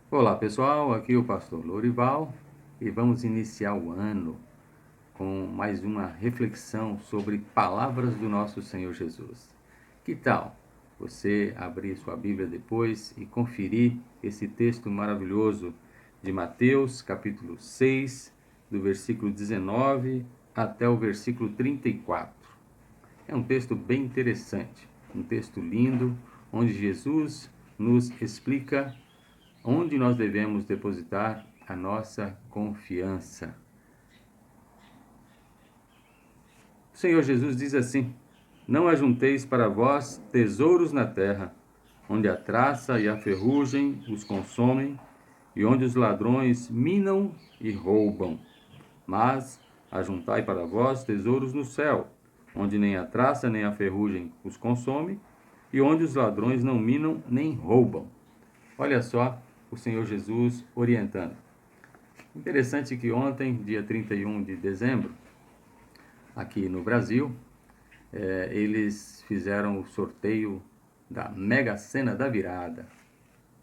Olá pessoal, aqui é o pastor Lorival e vamos iniciar o ano com mais uma reflexão sobre palavras do nosso Senhor Jesus. Que tal você abrir sua Bíblia depois e conferir esse texto maravilhoso de Mateus, capítulo 6, do versículo 19 até o versículo 34. É um texto bem interessante, um texto lindo, onde Jesus nos explica onde nós devemos depositar a nossa confiança. O Senhor Jesus diz assim: Não ajunteis para vós tesouros na terra, onde a traça e a ferrugem os consomem, e onde os ladrões minam e roubam. Mas ajuntai para vós tesouros no céu, onde nem a traça nem a ferrugem os consome, e onde os ladrões não minam nem roubam. Olha só o Senhor Jesus orientando. Interessante que ontem, dia 31 de dezembro, aqui no Brasil, eles fizeram o sorteio da Mega Sena da Virada.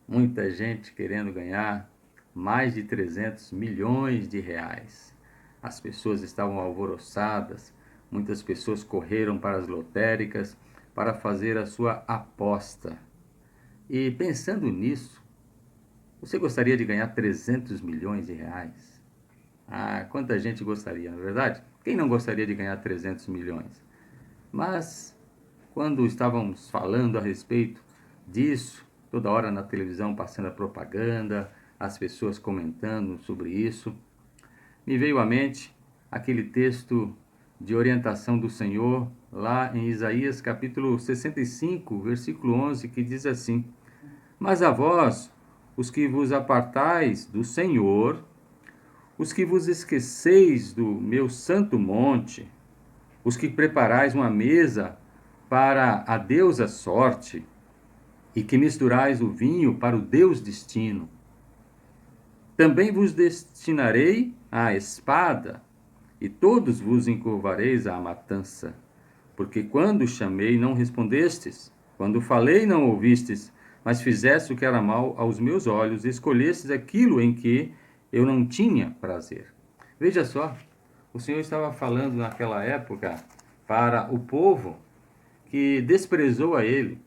Muita gente querendo ganhar mais de 300 milhões de reais. As pessoas estavam alvoroçadas, muitas pessoas correram para as lotéricas para fazer a sua aposta. E pensando nisso, você gostaria de ganhar 300 milhões de reais? Ah, quanta gente gostaria, não é verdade? Quem não gostaria de ganhar 300 milhões? Mas, quando estávamos falando a respeito disso, toda hora na televisão passando a propaganda, as pessoas comentando sobre isso, me veio à mente aquele texto de orientação do Senhor lá em Isaías capítulo 65, versículo 11, que diz assim: Mas a vós, os que vos apartais do Senhor, os que vos esqueceis do meu santo monte, os que preparais uma mesa para a deusa sorte, e que misturais o vinho para o Deus destino, também vos destinarei à espada, e todos vos encurvareis à matança. Porque quando chamei, não respondestes, quando falei, não ouvistes, mas fizeste o que era mal aos meus olhos, e escolhestes aquilo em que eu não tinha prazer. Veja só, o Senhor estava falando naquela época para o povo que desprezou a Ele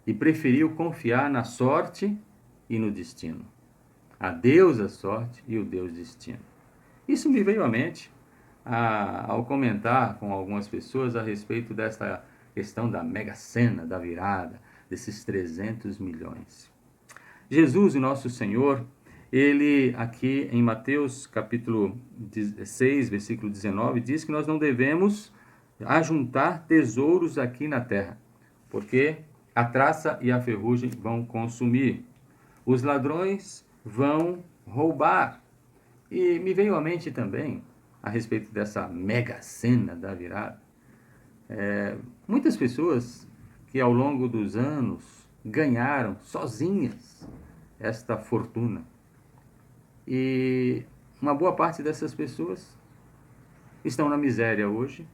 e preferiu confiar na sorte e no destino. A Deus a sorte e o Deus destino. Isso me veio à mente ao comentar com algumas pessoas a respeito dessa questão da Mega Sena, da virada, desses 300 milhões. Jesus, o nosso Senhor, ele aqui em Mateus capítulo 6, versículo 19, diz que nós não devemos ajuntar tesouros aqui na terra, porque a traça e a ferrugem vão consumir, os ladrões vão roubar. E me veio à mente também, a respeito dessa mega cena da virada, muitas pessoas que ao longo dos anos ganharam sozinhas esta fortuna. E uma boa parte dessas pessoas estão na miséria hoje.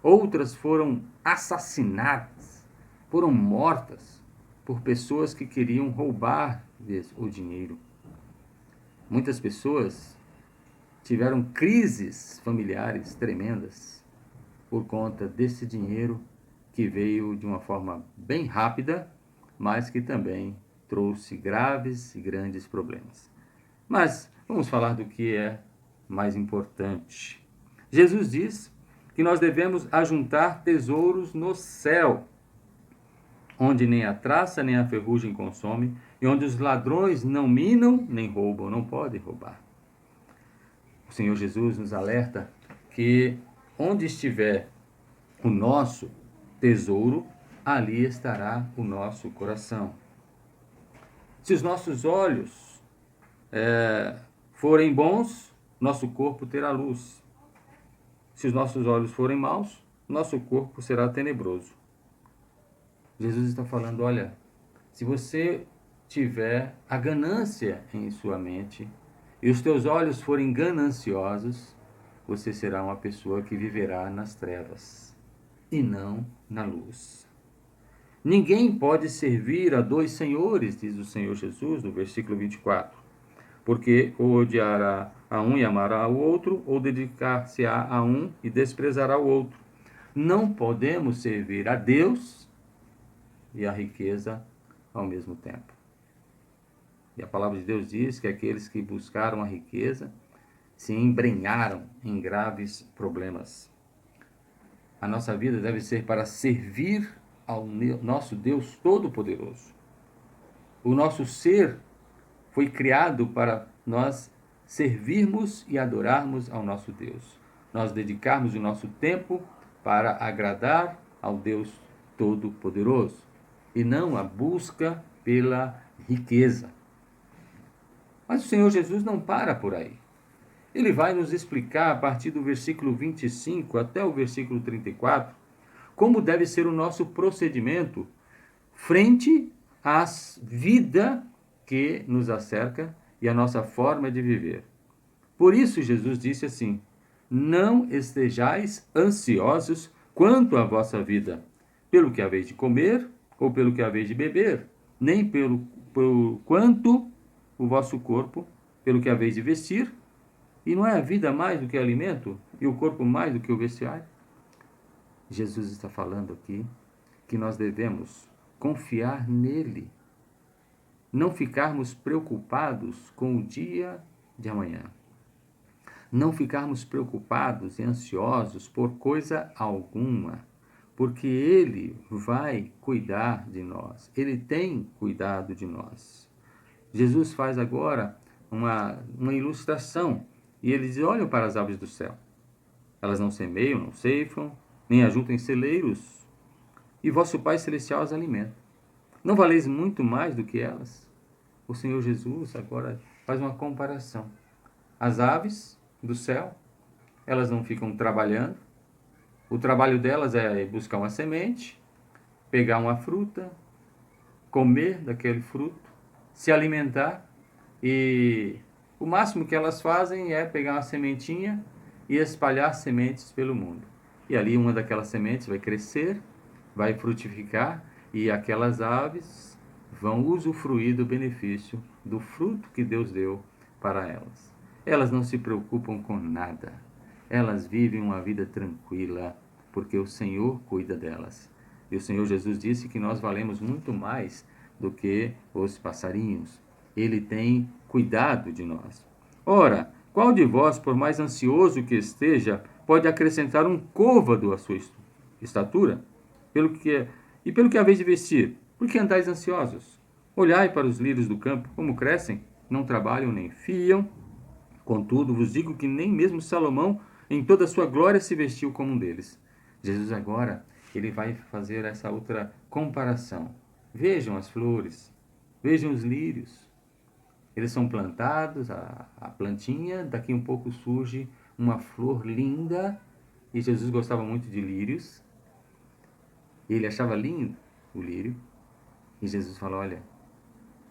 Outras foram assassinadas, foram mortas por pessoas que queriam roubar o dinheiro. Muitas pessoas tiveram crises familiares tremendas por conta desse dinheiro que veio de uma forma bem rápida, mas que também trouxe graves e grandes problemas. Mas vamos falar do que é mais importante. Jesus diz que nós devemos ajuntar tesouros no céu, onde nem a traça nem a ferrugem consome, e onde os ladrões não minam nem roubam, não podem roubar. O Senhor Jesus nos alerta que onde estiver o nosso tesouro, ali estará o nosso coração. Se os nossos olhos forem bons, nosso corpo terá luz. Se os nossos olhos forem maus, nosso corpo será tenebroso. Jesus está falando, olha, se você tiver a ganância em sua mente e os teus olhos forem gananciosos, você será uma pessoa que viverá nas trevas e não na luz. Ninguém pode servir a dois senhores, diz o Senhor Jesus no versículo 24, porque ou odiará a um e amará o outro, ou dedicar-se-á a um e desprezará o outro. Não podemos servir a Deus e a riqueza ao mesmo tempo. E a palavra de Deus diz que aqueles que buscaram a riqueza se embrenharam em graves problemas. A nossa vida deve ser para servir ao nosso Deus Todo-Poderoso. O nosso ser foi criado para nós servirmos e adorarmos ao nosso Deus. Nós dedicarmos o nosso tempo para agradar ao Deus Todo-Poderoso e não a busca pela riqueza. Mas o Senhor Jesus não para por aí. Ele vai nos explicar a partir do versículo 25 até o versículo 34 como deve ser o nosso procedimento frente à vida que nos acerca e a nossa forma de viver. Por isso Jesus disse assim: não estejais ansiosos quanto à vossa vida, pelo que haveis de comer ou pelo que haveis de beber, nem pelo quanto o vosso corpo, pelo que haveis de vestir. E não é a vida mais do que alimento e o corpo mais do que o vestiário? Jesus está falando aqui que nós devemos confiar nele, não ficarmos preocupados com o dia de amanhã, não ficarmos preocupados e ansiosos por coisa alguma, porque ele vai cuidar de nós, ele tem cuidado de nós. Jesus faz agora uma ilustração e ele diz: olhem para as aves do céu, elas não semeiam, não ceifam, nem ajuntam em celeiros, e vosso Pai Celestial as alimenta. Não valeis muito mais do que elas? O Senhor Jesus agora faz uma comparação. As aves do céu, elas não ficam trabalhando. O trabalho delas é buscar uma semente, pegar uma fruta, comer daquele fruto, se alimentar, e o máximo que elas fazem é pegar uma sementinha e espalhar sementes pelo mundo. E ali uma daquelas sementes vai crescer, vai frutificar, e aquelas aves vão usufruir do benefício do fruto que Deus deu para elas. Elas não se preocupam com nada. Elas vivem uma vida tranquila, porque o Senhor cuida delas. E o Senhor Jesus disse que nós valemos muito mais do que os passarinhos. Ele tem cuidado de nós. Ora, qual de vós, por mais ansioso que esteja, pode acrescentar um côvado à sua estatura? Pelo que haveis de vestir? Por que andais ansiosos? Olhai para os lírios do campo, como crescem, não trabalham nem fiam. Contudo, vos digo que nem mesmo Salomão, em toda a sua glória, se vestiu como um deles. Jesus agora, ele vai fazer essa outra comparação. Vejam as flores, vejam os lírios. Eles são plantados, a plantinha, daqui um pouco surge uma flor linda, e Jesus gostava muito de lírios. Ele achava lindo o lírio, e Jesus fala: olha,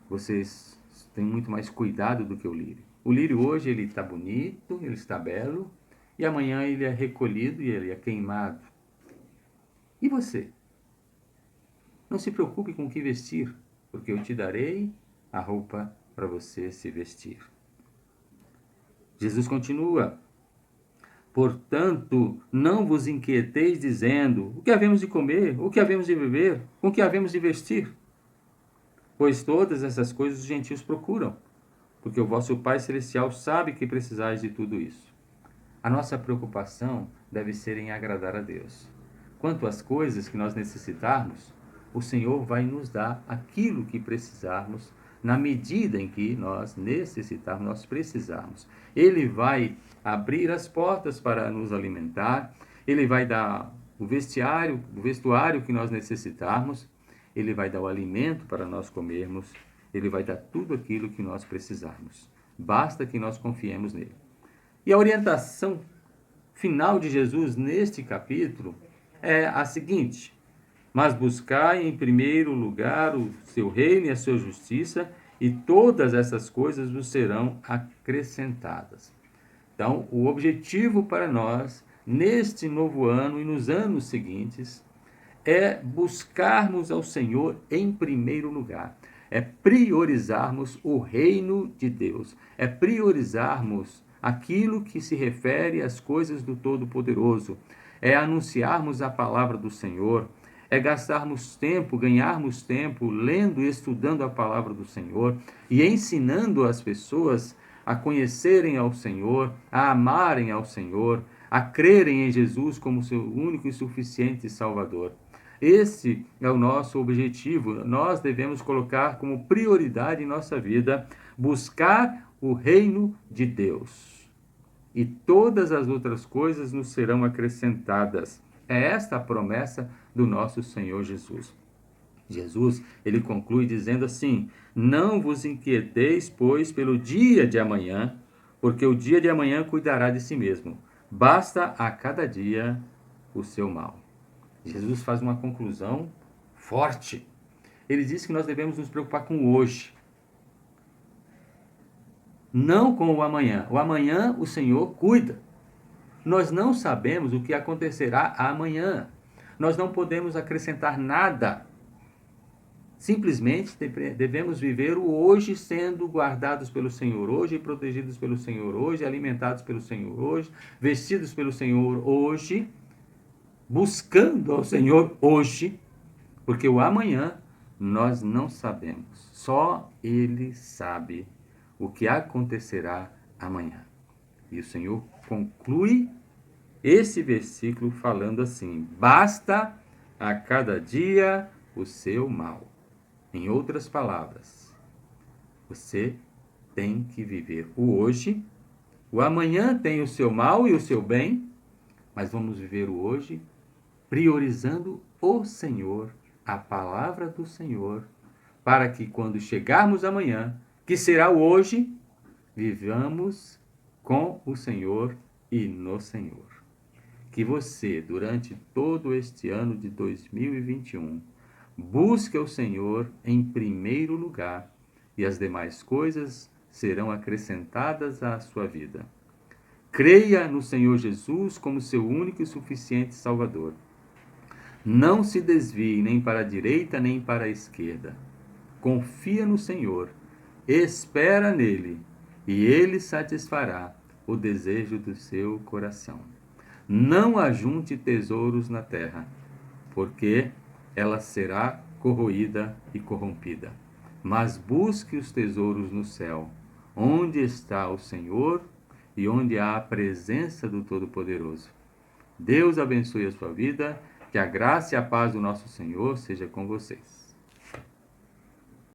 vocês têm muito mais cuidado do que o lírio. O lírio hoje ele está bonito, ele está belo, e amanhã ele é recolhido e ele é queimado. E você? Não se preocupe com o que vestir, porque eu te darei a roupa para você se vestir. Jesus continua: portanto, não vos inquieteis dizendo: o que havemos de comer, o que havemos de beber, com que havemos de vestir? Pois todas essas coisas os gentios procuram, porque o vosso Pai Celestial sabe que precisais de tudo isso. A nossa preocupação deve ser em agradar a Deus. Quanto às coisas que nós necessitarmos, o Senhor vai nos dar aquilo que precisarmos, na medida em que nós necessitarmos, nós precisarmos. Ele vai abrir as portas para nos alimentar, ele vai dar o vestuário que nós necessitarmos, ele vai dar o alimento para nós comermos, ele vai dar tudo aquilo que nós precisarmos. Basta que nós confiemos nele. E a orientação final de Jesus neste capítulo é a seguinte: mas buscai em primeiro lugar o seu reino e a sua justiça, e todas essas coisas vos serão acrescentadas. Então, o objetivo para nós, neste novo ano e nos anos seguintes, é buscarmos ao Senhor em primeiro lugar. É priorizarmos o reino de Deus. É priorizarmos aquilo que se refere às coisas do Todo-Poderoso. É anunciarmos a palavra do Senhor. É gastarmos tempo, ganharmos tempo lendo e estudando a palavra do Senhor e ensinando as pessoas a conhecerem ao Senhor, a amarem ao Senhor, a crerem em Jesus como seu único e suficiente Salvador. Esse é o nosso objetivo. Nós devemos colocar como prioridade em nossa vida buscar o reino de Deus. E todas as outras coisas nos serão acrescentadas. É esta a promessa do nosso Senhor Jesus. Jesus, ele conclui dizendo assim: não vos inquieteis, pois, pelo dia de amanhã, porque o dia de amanhã cuidará de si mesmo. Basta a cada dia o seu mal. Jesus faz uma conclusão forte. Ele diz que nós devemos nos preocupar com o hoje, não com o amanhã. O amanhã o Senhor cuida. Nós não sabemos o que acontecerá amanhã. Nós não podemos acrescentar nada. Simplesmente devemos viver o hoje sendo guardados pelo Senhor hoje, protegidos pelo Senhor hoje, alimentados pelo Senhor hoje, vestidos pelo Senhor hoje, buscando ao Senhor hoje, porque o amanhã nós não sabemos. Só Ele sabe o que acontecerá amanhã. E o Senhor conclui esse versículo falando assim: basta a cada dia o seu mal. Em outras palavras, você tem que viver o hoje. O amanhã tem o seu mal e o seu bem, mas vamos viver o hoje priorizando o Senhor, a palavra do Senhor, para que quando chegarmos amanhã, que será o hoje, vivamos com o Senhor e no Senhor. Que você, durante todo este ano de 2021, busque o Senhor em primeiro lugar e as demais coisas serão acrescentadas à sua vida. Creia no Senhor Jesus como seu único e suficiente Salvador. Não se desvie nem para a direita nem para a esquerda. Confia no Senhor, espera nele e ele satisfará o desejo do seu coração. Não ajunte tesouros na terra, porque ela será corroída e corrompida. Mas busque os tesouros no céu, onde está o Senhor e onde há a presença do Todo-Poderoso. Deus abençoe a sua vida, que a graça e a paz do nosso Senhor seja com vocês.